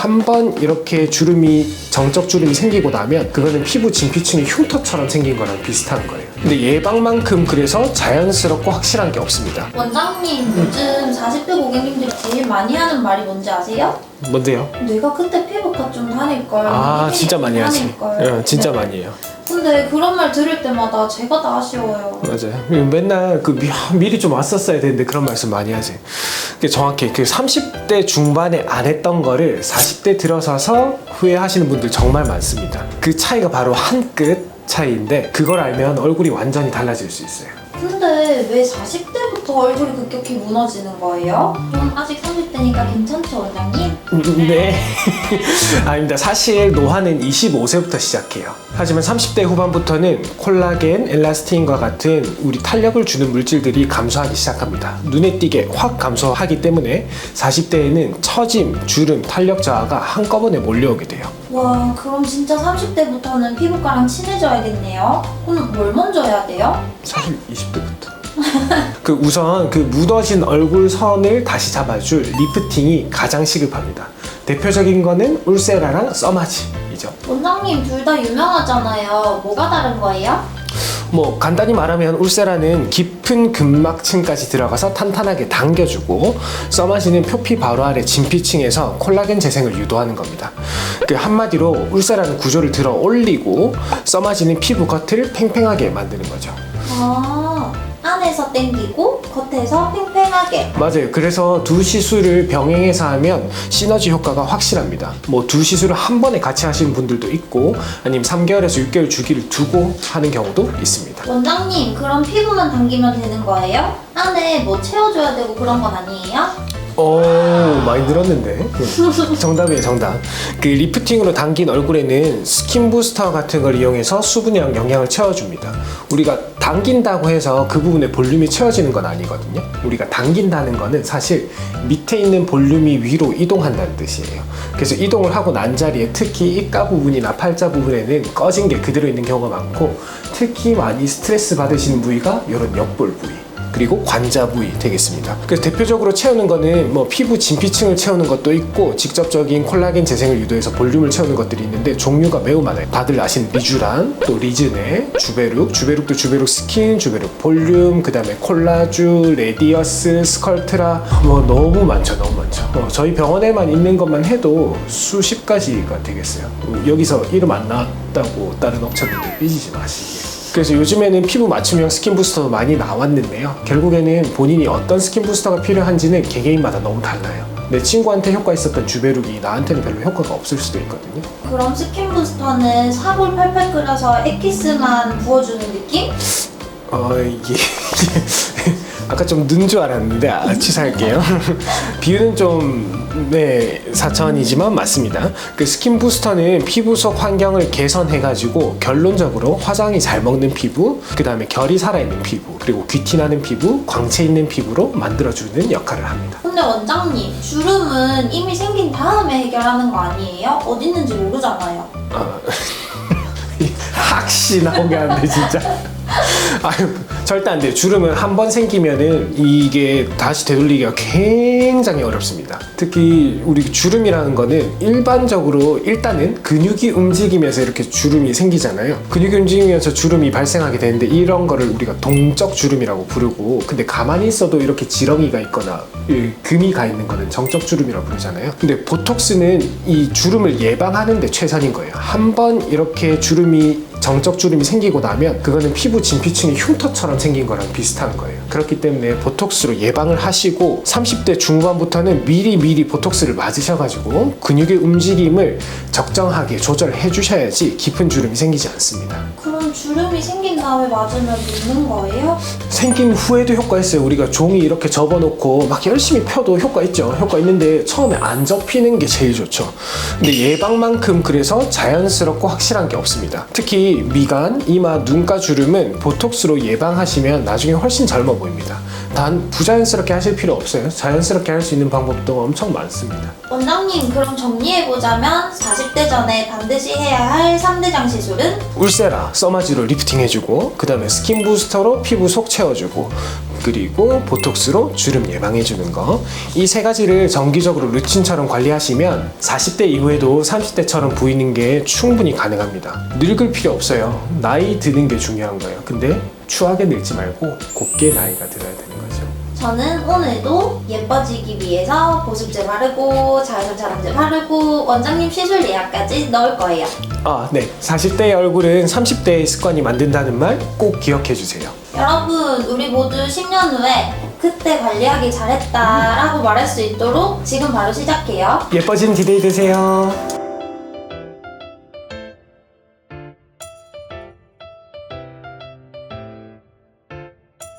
한 번 이렇게 정적 주름이 생기고 나면 그거는 피부 진피층이 흉터처럼 생긴 거랑 비슷한 거예요. 근데 예방만큼 그래서 자연스럽고 확실한 게 없습니다. 원장님, 요즘 40대 고객님들이 제일 많이 하는 말이 뭔지 아세요? 뭔데요? 내가 그때 피부과 좀 다닐걸. 아, 진짜 많이 하지. 다닐걸. 진짜 네. 많이 해요. 근데 그런 말 들을 때마다 제가 다 아쉬워요. 맞아요. 맨날 미리 좀 왔었어야 되는데 그런 말씀 많이 하지. 정확히 30대 중반에 안 했던 거를 40대 들어서서 후회하시는 분들 정말 많습니다. 그 차이가 바로 한 끗 차이인데 그걸 알면 얼굴이 완전히 달라질 수 있어요. 근데 왜 40대부터 얼굴이 급격히 무너지는 거예요? 좀 아직 30대니까 괜찮죠, 원장님? 네. 아닙니다. 사실 노화는 25세부터 시작해요. 하지만 30대 후반부터는 콜라겐, 엘라스틴과 같은 우리 탄력을 주는 물질들이 감소하기 시작합니다. 눈에 띄게 확 감소하기 때문에 40대에는 처짐, 주름, 탄력 저하가 한꺼번에 몰려오게 돼요. 와, 그럼 진짜 30대부터는 피부과랑 친해져야겠네요. 그럼 뭘 먼저 해야 돼요? 사실 20대부터. 우선 묻어진 얼굴 선을 다시 잡아줄 리프팅이 가장 시급합니다. 대표적인 거는 울세라랑 써마지이죠. 원장님, 둘 다 유명하잖아요. 뭐가 다른 거예요? 간단히 말하면 울세라는 깊은 근막층까지 들어가서 탄탄하게 당겨주고 써마지는 표피 바로 아래 진피층에서 콜라겐 재생을 유도하는 겁니다. 한마디로 울세라는 구조를 들어 올리고 써마지는 피부 겉을 팽팽하게 만드는 거죠. 아, 안에서 당기고 겉에서 팽팽하게. 맞아요. 그래서 두 시술을 병행해서 하면 시너지 효과가 확실합니다. 두 시술을 한 번에 같이 하시는 분들도 있고 아니면 3개월에서 6개월 주기를 두고 하는 경우도 있습니다. 원장님, 그럼 피부만 당기면 되는 거예요? 안에 뭐 채워줘야 되고 그런 건 아니에요? 오, 많이 늘었는데. 정답이에요, 정답. 리프팅으로 당긴 얼굴에는 스킨 부스터 같은 걸 이용해서 수분이랑 영양을 채워줍니다. 우리가 당긴다고 해서 그 부분에 볼륨이 채워지는 건 아니거든요. 우리가 당긴다는 거는 사실 밑에 있는 볼륨이 위로 이동한다는 뜻이에요. 그래서 이동을 하고 난 자리에 특히 입가 부분이나 팔자 부분에는 꺼진 게 그대로 있는 경우가 많고 특히 많이 스트레스 받으시는 부위가 이런 옆볼 부위. 그리고 관자 부위 되겠습니다. 그래서 대표적으로 채우는 거는 피부 진피층을 채우는 것도 있고 직접적인 콜라겐 재생을 유도해서 볼륨을 채우는 것들이 있는데 종류가 매우 많아요. 다들 아시는 리쥬란, 또 리즈네, 주베룩도 주베룩 스킨, 주베룩 볼륨, 그 다음에 콜라주, 레디어스, 스컬트라 너무 많죠. 저희 병원에만 있는 것만 해도 수십 가지가 되겠어요. 여기서 이름 안 나왔다고 다른 업체분들 삐지지 마시게. 그래서 요즘에는 피부 맞춤형 스킨 부스터도 많이 나왔는데요. 결국에는 본인이 어떤 스킨 부스터가 필요한지는 개개인마다 너무 달라요. 내 친구한테 효과 있었던 주베룩이 나한테는 별로 효과가 없을 수도 있거든요. 그럼 스킨 부스터는 사골 팔팔 끓여서 액기스만 부어주는 느낌? 이게 아까 좀 는 줄 알았는데 취소할게요. 비유는 좀 사천이지만 맞습니다. 스킨 부스터는 피부 속 환경을 개선해가지고 결론적으로 화장이 잘 먹는 피부, 그 다음에 결이 살아있는 피부, 그리고 귀티 나는 피부, 광채 있는 피부로 만들어주는 역할을 합니다. 근데 원장님, 주름은 이미 생긴 다음에 해결하는 거 아니에요? 어디 있는지 모르잖아요. 학시 나오게 하는데 진짜. 절대 안 돼요. 주름은 한 번 생기면은 이게 다시 되돌리기가 굉장히 어렵습니다. 특히 우리 주름이라는 거는 일반적으로 일단은 근육이 움직이면서 이렇게 주름이 생기잖아요. 근육이 움직이면서 주름이 발생하게 되는데 이런 거를 우리가 동적 주름이라고 부르고, 근데 가만히 있어도 이렇게 지렁이가 있거나 금이 가 있는 거는 정적 주름이라고 부르잖아요. 근데 보톡스는 이 주름을 예방하는 데 최선인 거예요. 한 번 이렇게 정적 주름이 생기고 나면 그거는 피부 진피층이 흉터처럼 생긴 거랑 비슷한 거예요. 그렇기 때문에 보톡스로 예방을 하시고 30대 중반부터는 미리 보톡스를 맞으셔가지고 근육의 움직임을 적정하게 조절해 주셔야지 깊은 주름이 생기지 않습니다. 그럼 주름이 생긴 다음에 맞으면 눕는 거예요? 생긴 후에도 효과 있어요. 우리가 종이 이렇게 접어놓고 막 열심히 펴도 효과 있죠. 효과 있는데 처음에 안 접히는 게 제일 좋죠. 근데 예방만큼 그래서 자연스럽고 확실한 게 없습니다. 특히 미간, 이마, 눈가 주름은 보톡스로 예방하시면 나중에 훨씬 젊어 보입니다. 단 부자연스럽게 하실 필요 없어요. 자연스럽게 할 수 있는 방법도 엄청 많습니다. 원장님, 그럼 정리해보자면 40대 전에 반드시 해야 할 3대장 시술은? 울세라, 써마지 포마지로 리프팅 해주고, 그 다음에 스킨 부스터로 피부 속 채워주고, 그리고 보톡스로 주름 예방해주는 거. 이 세 가지를 정기적으로 루틴처럼 관리하시면 40대 이후에도 30대처럼 보이는 게 충분히 가능합니다. 늙을 필요 없어요. 나이 드는 게 중요한 거예요. 근데 추하게 늙지 말고 곱게 나이가 들어야 되는 거죠. 저는 오늘도 예뻐지기 위해서 보습제 바르고 자외선 차단제 바르고 원장님 시술 예약까지 넣을 거예요. 아, 네. 40대의 얼굴은 30대의 습관이 만든다는 말 꼭 기억해 주세요. 여러분, 우리 모두 10년 후에 그때 관리하기 잘했다 라고 말할 수 있도록 지금 바로 시작해요. 예뻐진 디데이 되세요.